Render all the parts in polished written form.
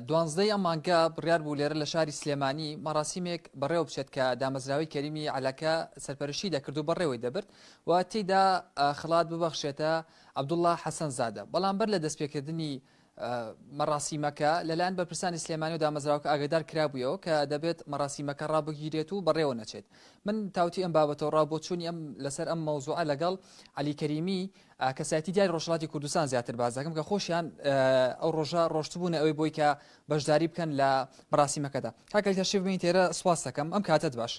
دوانزدەی ئەم مانگە بڕیار بوو لێرە لە شاری سلێمانی مەراسیمێک بەڕێوە بچێت کە دامەزراوی کەریمی عەلاکە سەرپەرشتی دەکرد و بەڕێوەی دەبرد و تێیدا خڵات ببەخشێتە عەبدوڵڵا حەسەن زادە. بەڵام بەر لە دەستپێکردنی مەراسیمەکە لەلایەن بەرپرسانی سلێمانی و دامەزراوەکە ئاگادار کرابوویەوە کە دەبێت مەراسیمەکە ڕابگیرێت و بەڕێوە نەچێت. من تاوتی ئەم بابەتەوە ڕابۆچوونی ئەم لەسەر ئەم مەوزوعە لەگەڵ عەلی کەریمی کەسایەتی دیاری ڕۆژهەڵاتی کوردستان زیاتر بازەکەم کە خۆشیان ئەو ڕۆژە ڕۆشتبوون ئەوەی بۆی کە بەشداری بکەن لە مەراسیمەکەدا. کاکە تەشریف ببین تێرە سواس دەکەم ئەم کاتت باش.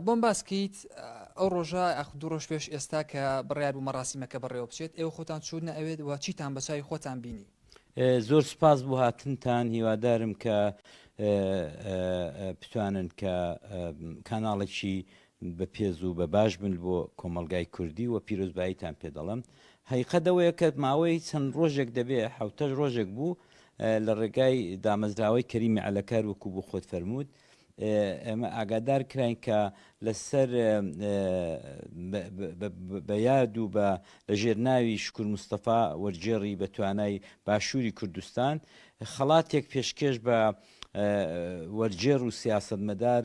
بۆم باسکەیت ئەو ڕۆژە دوو ڕۆژ پێش ئێستا کە بڕیار بوو مەراسیمەکە بەڕێوە بچێت ئێوە خۆتان چوونە ئەوێت و چیتان بەچوی خۆتان بینی؟ زۆر سپاس بۆ هاتنتان، هیوادارم کە بتوانن کە کاناڵێکی بە پێز و بە باش بن بۆ کۆمەلگای کوردی و پیرۆزباییتان پێ دەڵم. هەیقەدەوەیە کە ماوەی چەند ڕۆژێک دەبێ حوتەش ڕۆژێک بوو لە ڕێگای دامەزراوەی کەریمی عەلەکار وەکو بۆ خۆت فەرموود ئێمە ئاگادار کراین کە لەسەر بە یاد و بە لە ژێرناوی شکور مستەفا وەرجێڕی بە توانای باشووری کوردستان خەڵاتێک پێشکەش بە وەرجێڕ و سیاسەتمەدار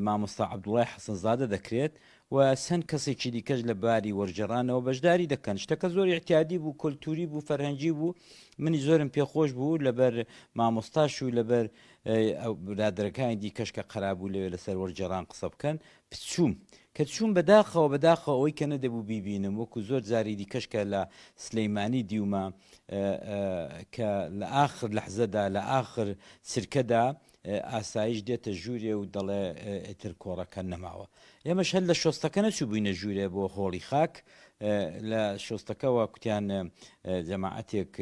مامۆستا عەبدوڵڵای حەسەن زادە دەکرێت و چەند کەسێکی دیکەش لە باری وەرجێڕانەوە بەشداری دەکەن. شتەکە زۆر احتیادی بوو، کۆلتوری بوو، فەرهەنگی بوو. منی زۆرم پێخۆش بوو لەبەر مامۆستاش و لەبەر برادەرەکانی دیکەش کە قەرابوو لەوێ لەسەر وەرجێڕان قسە بکەن. بچووم کە چوون بەداخەوە ئەوەی کە نەدەبوو بیبینم، وەکو زۆر جاری دیکەش کە لە سلەیمانی دیومە کە لە ئاخر لەحزەدا لە ئاخر سرکەدا ئاسایش دێتە ژوورێ و دەڵێ ئیتر کۆڕەکە نەماوە. ئێمەش هەر لە شۆستەکە نەچوو بووینە ژوورێ بۆ هۆڵی خاک. لە شۆستەکەەوە کوتیان جەماعەتێک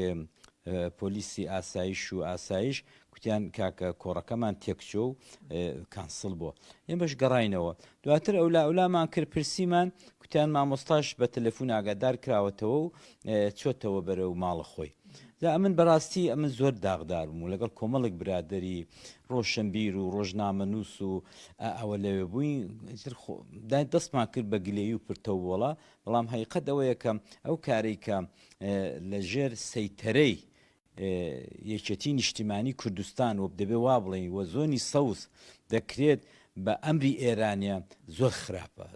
پۆلیسی ئاسایش و ئاسایش کوتیان کاکە کۆڕەکەمان تێکچۆ و کانسڵ بووە. ئێمەش گەڕاینەوە. دواتر ئەولامان کرد پرسیمان، کوتیان مامۆستاش بە تەلەفۆن ئاگادار کراوەتەوە و چۆتەوە بەرەو ماڵە خۆی. ئەمن بەڕاستی ئەمن زۆر داغدار بووم و لەگەڵ کۆمەڵێک برادەری ڕۆشنبیر و ڕۆژنامەنووس و ئەوە لەوێ بووین دەستمان کرد بە گلێی و پرتەوەڵە. بەڵام حقیقەت ئەوەیە کە ئەو کارەی کە لە ژێر سەیتەرەی یەکێتی نیشتیمانی کوردستان و دەبێ وا بڵێین وە زۆنی سەوز دەکرێت بە ئەمری ئێرانە زۆر خراپە،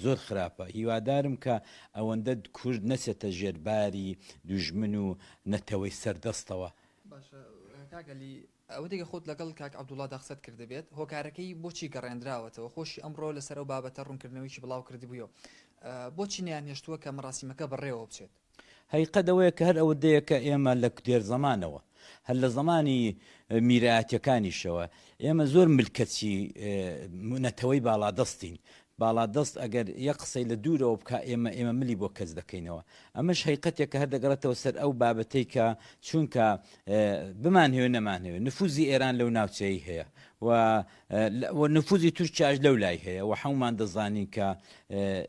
زۆر خراپە. هیوادارم کە ئەوەندە کورد نەچێتە ژێرباری دوژمن و نەتەوەی سەردەستەوە. ئەوە دیگە خۆت لەگەڵ کاک عەبدوڵڵا داخسەت کردبێت هۆکارەکەی بۆچی گەڕێنراوەتەوە؟ خۆشی ئەمڕۆ لەسەر ئەو بابەتە ڕوونکردنەوەیکی بڵاو کردی بوویەوە، بۆچی نیان هێشتووە کە مەراسیمەکە بەڕێوە بچێت؟ حقیقەتەوەیە کە هەر ئەوە دەیە کە ئێمە لە دێر زەمانەوە هەر لە زمانی میرایەتەکانیشەوە ئێمە زۆر ملکەتی نەتەوەی باڵادەستین. باڵادەست ئەگەر یەک قسەی لە دوورەوە بکە ئێمە ملی بۆ کەس دەکەینەوە. ئەمەش حقیقەتێک کە هەر دەگەڕێتەوە سەر ئەو بابەتەی کە چونکە بمانهێ نەمانهێ نفوزی ئێران لەو ناوچەی هەیە و نفوزی تورکیاش لەو لای هەیە و هەمومان دەزانین کە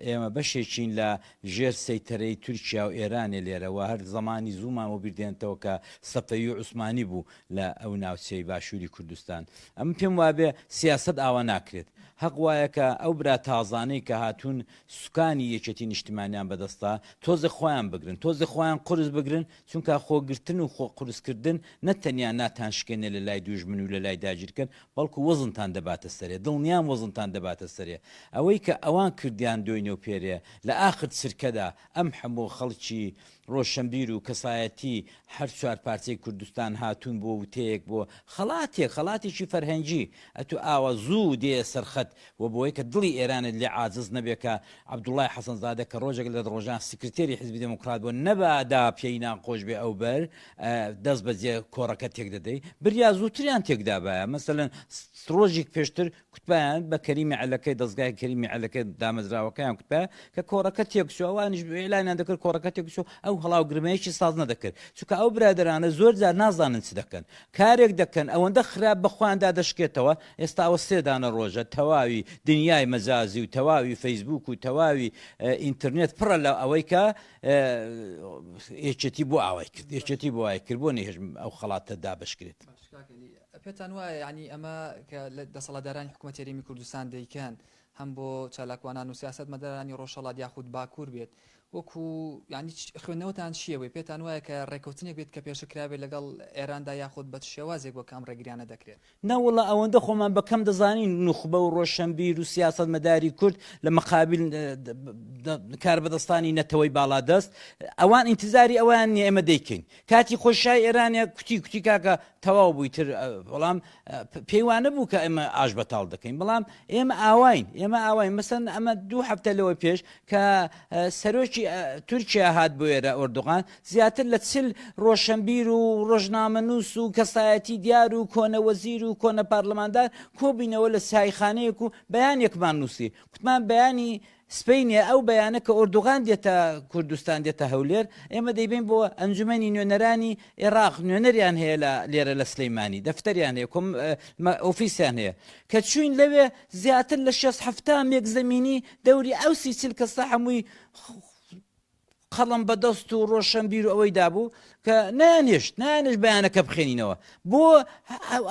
ئێمە بەشێکین لە ژێر سەیتەرەی تورکیا و ئێرانێ لێرەوە هەر زمانی زوومان و بیردێنێتەوە کە سەفەوی عوسمانی بوو لە ئەو ناوچەی باشووری کوردستان. ئەم پێم وابێ سیاسەت ئاوا ناکرێت. حەق وایە کە ئەو برا تازانەی کە هاتوون سوکانی یەکێتی نیشتیمانیان بەدەستا تۆزە خۆیان بگرن، تۆزە خۆیان قورس بگرن، چونکە خۆگرتن و خۆ قورسکردن نەتەنیا ناتان شکێنێ لە لای دوژمن و لە لای داگیرکرد، بەڵکو وەزنتان دەباتە سەرێ، دڵنیان وەزنتان دەباتە سەرێ. ئەوەی کە ئەوان کردیان دۆینە و پێرێ لە ئاخر سرکەدا ئەم هەموو خەڵکی ڕۆشنبیر و کەسایەتی هەر چوار پارچەی کوردستان هاتوون بۆ وتەیەک بۆ خەڵاتێکی فەرهەنگی ئەتو ئاوە زوو دێ سەرخەت و بۆی کە دڵی ئێرانت لێ عاجز نەبێکە عەبدوڵڵای حەسەن زادە کە ڕۆژێک لە ڕۆژان سکرتێری حیزبی دموکرات بۆ نەبادا پێی ناخۆش بێ ئەو بەر دەست بەجێ کۆڕەکە تێک دەدەی بریا زووتریان تێکدا بایە. مەسەلەن ڕۆژێک پێشتر کوتبیان بە کەریمی عەلەکەی دەستگای کەریمی عەلەکەی دامەزراوەکەیان کوتبە کە کۆڕەکە تێکچووە ئەوانیش ئێلانیان دەکرد کۆڕەکە تێکچوو ئەو هەڵاو گرمەیەکی ساز نەدەکرد چونکە ئەو برادرانە زۆر جار نازانن چ دەکەن، کارێک دەکەن ئەوەندە خراپ بەخواندا دەشکێتەوە. ئێستا ئەوە سێدانە ڕۆژە تەواوی دنیای مەجازی و تەواوی فەیسبوک و تەواوی ئینترنێت پڕە لە ئەوەی کە یەکێتی بۆ ئاوای کرد، یەکێتی بۆ ئای کرد بۆ نێژم ئەو خەڵاتە دابشکرێت. پێتان وایە ینی ئەمە کە لە دەسەڵاتدارانی حکوومەتی هەرێمی کوردستان دەیکەن هەم بۆ چالاکوانان و سیاسەتمەدارانی ڕۆژهەڵات یاخود باکوور بێت وەکو ینی خوێندنەوەتان چیەوەی پێتان وایە کە ڕێکەوتنێک بێت کە پێشکرابێت لەگەڵ ئێراندا یاخود بە شێوازێک بۆ کام ڕێگریانە دەکرێت ناوەڵە ئەوەندە خۆمان بەکەم دەزانین نوخبە و ڕۆشنبیر و سیاست مەداری کورد لە مقابل کار بەدەستانی نەتەوەی باڵادەست ئەوان ئینتزاری ئەویان نیە ئێمە دەیکەین کاتی خۆشای ئێرانیا کوتی کاکە تەواو بووی تر بەڵام پێیوانە بوو کە ئێمە ئاش بەتاڵ دەکەین بەڵام ئێمە ئاواین مەسەن ئەمە 2 هەفتە لەوە پێش کە سەرۆکی تورکیا هات بۆ ئێرە ئۆردوغان زیاتر لە 40 ڕۆشنبیر و ڕۆژنامەنووس و کەسایەتی دیار و کۆنە وەزیر و کۆنە پارلەماندار کۆبینەوە لە سایخانەیەک و بەیانێکمان نووسی کوتمان بەیانی سپینە ئەو بەیانە کە ئۆردوغان دێتە کوردستان دێتە هەولێر ئێمە دەیبین بۆ ئەنجومەنی نوێنەرانی عێراق نوێنەریان هەیە لێرە لە سلەیمانی دەفتەریان هەیە ئۆفیسیان هەیە کە چوین لەوێ زیاتر لە 6 مێک زەمینی دەوری ئەو 30 کەسە هەمووی قەڵم بەدەست و ڕۆشنبیر و ئەوەی دابوو کە نانێشت بەیانەکە بخێنینەوە بۆ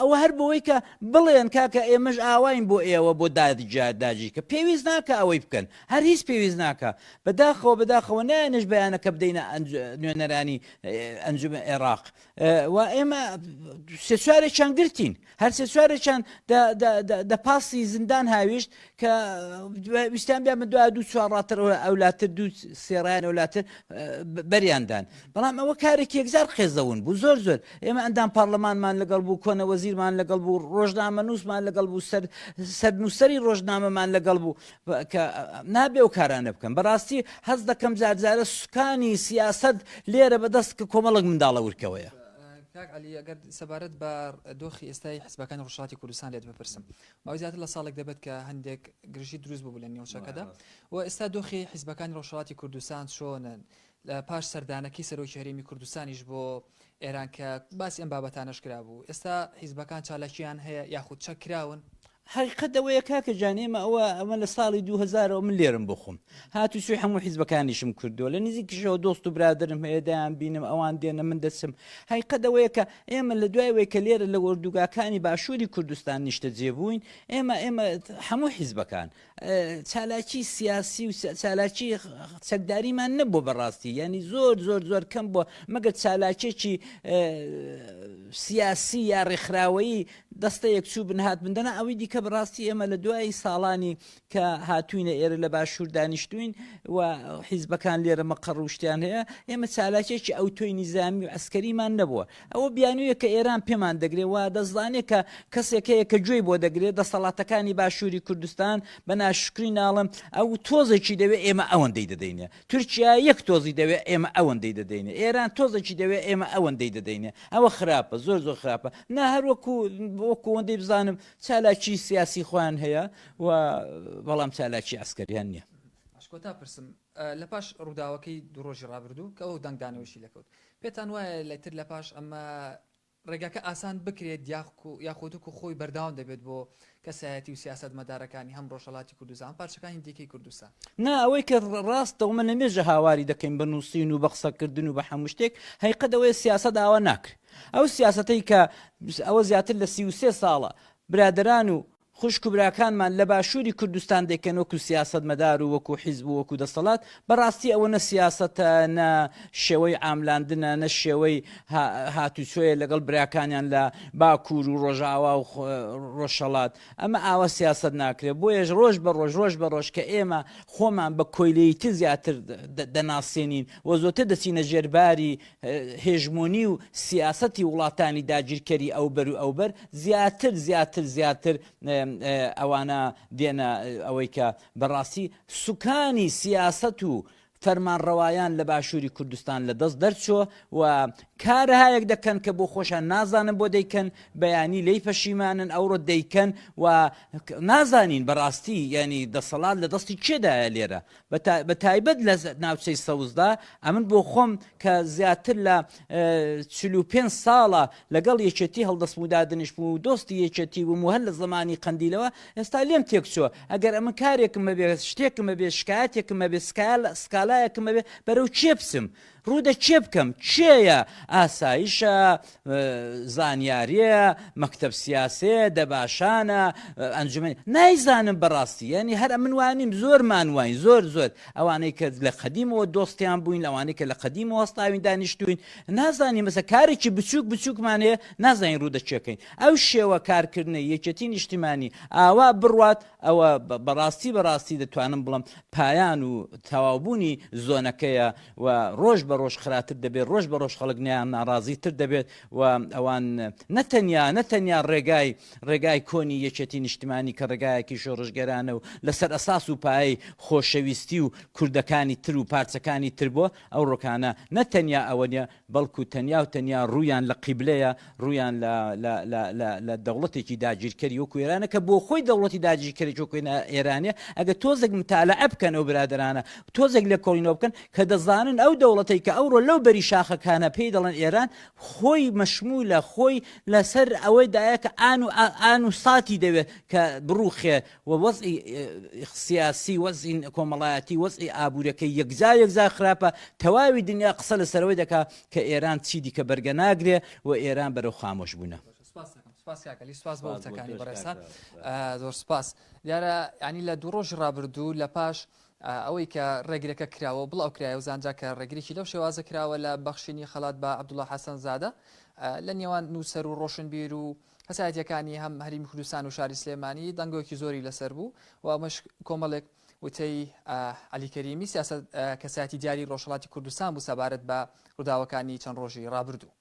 ئەوە هەر بۆەوەی کە بڵێن کاکە ئێمەش ئاواین بۆ ئێوە بۆ داجی کە پێویست ناکە ئەوەی بکەن هەر هیچ پێویست ناکە بەداخەوە نانێش بەیانەکە بدەینە نوێنەرانی ئەنجومە عێراق و ئێمە سێ-چوارێکیان گرتین هەر سێ-چوارێکیان دەپاسی زیندان هاویشت کە ویستیان بیا من دوای 2-4 ڕاتر ئەولاتر 2 سێڕایان ئەولاتر بەریاندان بەڵام ئەوە کارێکی یەکجار خێزەون بوو زۆر ئێمە ئەندام پارلەمانمان لەگەڵ بوو کۆنە وەزیرمان لەگەڵ بوو ڕۆژنامە نووسمان لەگەڵ بوو سەرنووسەری ڕۆژنامەمان لەگەڵ بوو کە نابێ و کارانە بکەم بەڕاستی هەز دەکەم جارجارە سوکانی سیاسەت لێرە بەدەست کە کۆمەڵک منداڵە ورکەوەیە کاک عەلی ئەگەر سەبارەت بە دۆخی ئێستای حیزبەکانی ڕۆژهەڵاتی کوردستان لێت بپرسم ماوەی زیاتر لە ساڵێک دەبێت کە هەندێک گرژی دروست بوو لە نێوچەکەدا و ئێستا دۆخی حیزبەکانی ڕۆژهەڵاتی کوردستان چۆنن لە پاش سەردانەکەی سەرۆکی هەرێمی کوردستانیش بۆ ئێران کە باسی ئەم بابەتانەش کرا بوو ئێستا حیزبەکان چالاکییان هەیە یاخود چەک کراون حقیقەتەوەیە کاکە جانێمە ئەمە لە ساڵی 2000 من لێرم بخۆم هاتو سوی هەموو حیزبەکانیشم کردووە لە نزیکیشەوە دۆست و برادرم هەیە دایان بینم ئەوان دێنە من دەچم حقیقەتەوەیە کە ئێمە لە دوایەوەی کە لێرە لە وەردوگاکانی باشووری کوردستان نیشتە جێبووین ئێمە هەموو حیزبەکان چالاکی سیاسی و چالاکی چەکداریمان نەبوو بەڕاستی ینی زۆر کەم بووە مەگەر چالاکێکی سیاسی یا ڕێکخراوەیی دەستەیەک چوو بنهات بندەنا ئەوەی دیکە بەڕاستی ئێمە لە دوای ساڵانی کە هاتوینە ئێرە لە باشوور دانیشتوین و حیزبەکان لێرە مەقڕ و شتیان هەیە ئێمە چالاکێکی ئەو تۆی نیزامی و عسکەریمان نەبووە ئەوە بیانوویە کە ئێران پێمان دەگرێت و دەزانێت کە کەسێک هەیە کە گوێی بۆ دەگرێت دەسەڵاتەکانی باشووری کوردستان بە ناشکری ناڵم ئەو تۆزێکی دەوێت ئێمە ئەوەندەی دەدەینێ تورکیا یەک تۆزی دەوێت ئێمە ئەوەندەی دەدەینێ ئێران تۆزێکی دەوێت ئێمە ئەوەندەی دەدەینێ ئەوە خراپە زۆر خراپە نه هەر وەکو ئەوەندەی بزانم چالاکی سیاسی خۆیان هەیە و بەڵام چالاکی عسکەریان نییە کۆتا پرسم لە پاش ڕووداوەکەی دوو ڕۆژی ڕابردوو کە ئەو دەنگدانەوەشی لەکەوت پێتان وایە لەتر لە پاش ئەمە ڕێگاکە ئاسان بکرێت یاخودوک و خۆی بەرداوام دەبێت بۆ کەسایەتی و سیاست مەدارەکانی هەم ڕۆژهەڵاتی کوردستان پارچەکانی دیکەی کوردستان نا ئەوەی کە ڕاستەوە من نەمێژە هاواری دەکەین بە نووسین و بە قسەکردن و بە هەموو شتێک حقیقەتەوەی سیاسەت ئاوا ناکرێت ئەو سیاسەتەی کە ئەوە زیاتر لە 33 ساڵە برادران و خوشک و براکانمان لە باشووری کوردستان دەکەن وەکو سیاست مەدار و وەکو حیزب و وەکو دەسەڵات بەڕاستی ئەوە نە سیاسەتە نە شێوەی ئاملاندنە نە شێوەی هاتوچۆیە لەگەڵ براکانیان لە باکوور و ڕۆژاوا و ڕۆژهەڵات ئەمە ئاوە سیاست ناکرێت بۆیەش ڕۆژ بە ڕۆژ کە ئێمە خۆمان بە کۆیلەیەتی زیاتر دەناسێنین و زۆرتر دەچینە ژێرباری هێژمۆنی و سیاسەتی وڵاتانی داگیرکەری ئەوبەر و ئەوبەر زیاتر ئەوانە دێنە ئەوەی کە بەڕاستی سوکانی سیاسەت و فەرمانڕەوایان لە باشووری کوردستان لە دەست دەرچووە و کارهایەک دەکەن کە بۆ خۆشان نازانن بۆ دەیکەن بەیانی لی پەشیمانن ئەوڕۆ دەیکەن و نازانین بەڕاستی ینی دەسەڵات لە دەستی کێدایە لێرە بە تایبەت لە ناوچەی سەوزدا ئەمن بۆ خۆم کە زیاتر لە 45 ساڵە لەگەڵ یەکێتی هەڵدەستمودادنش بوو و دۆستی یەکێتی بووم و هەر لە زمانی قەندیلەوە ئێستا لێم تێکچووە ئەگەر ئەمە کارێکم بەبێ شتێکم بەبێ شکایەتێکم بەبێ سکالایەکم بەبێ بەرەو چێ بچم ڕوودە چێ بکەم چێە ئاسایشە زانیاریە مەکتەب سیاسێ دەباشانە ئەنجومەن نایزانم بەڕاستی ینی هەر من وانیم زۆرمان وین زۆر ئەوانەی کە لە قەدیمەوە دۆستیان بووین ئەوانەی کە لە قەدیمەوە هەستاوین دانیشتوین نازانین مەسە کارێکی بچووکمان هەیە نازانین ڕوودە چێکەین ئەو شێوە کارکردنی یەکێتی نیشتیمانی ئاوا بڕوات ئەوە بەڕاستی دەتوانم بڵم پایان و تەواوبوونی زۆنەکەیە و ڕۆژ بە ڕۆژ خراتر دەبێت ڕۆژ بە ڕۆژ خەڵک نیان ناڕازیتر دەبێت و ئەوان نەتەنیا ڕێگای کۆنی یەکێتی نیشتیمانی کە ڕێگایەکی شۆڕژگەرانە و لەسەر ئەساس و پایەی خۆشەویستی و کوردەکانی تر و پارچەکانی تر بۆ ئەو ڕۆکانە نەتەنیا ئەوە نیە بەڵکو تەنیا ڕویان لە قیبلەیە ڕویان لە دەوڵەتێکی داگیرکەری وەکو ئێرانە کە بۆ خۆی دەوڵەتی داگیرکەری وەکو ئێرانە ئەگە تۆزێک متالعە بکەن ئەو برادرانە تۆزێک لە کۆڵینەوە بکەن کە دەزانن ئەو دەوڵەتەی کە ئەوڕۆ لەو بەری شاخەکانە پێی دەڵێن ئێران خۆی مەشمولە خۆی لەسەر ئەوەی دایە کە ئان و ساتی دەوێت کە بڕوخێ و وەزئی سیاسی وەزئی کۆمەڵایەتی وەزئی ئابوورەکەی یەکجا خراپە تەواوی دنیا قسە لەسەرەوەی دەکا کە ئێران چی دیکە بەرگە ناگرێ و ئێران بەرەو خامۆش بوونە. سپاس بە وتەکانی بەڕێسان زۆر سپاس دیارە ینی لە دوو ڕۆژ ڕابردوو لە پاش ئەوەی کە ڕێگرەکە کراوە بڵاو کرایە و زانجا کە ڕێگریکی لەو شێوازە کراوە لە بەخشینی خەڵات بە عەبدوڵڵا حەسەن زادە لە نێوان نووسەر و ڕۆشنبیر و هەسایەتیەکانی هەم هەرێمی کوردستان و شاری سلێمانی دەنگۆکی زۆری لەسەر بوو و ئەمەش کۆمەڵێک وتەی عەلی کەریمی سیاسەت کەسایەتی دیاری ڕۆژهەڵاتی کوردستان بوو سەبارەت بە ڕووداوەکانی چەند ڕۆژی ڕابردوو.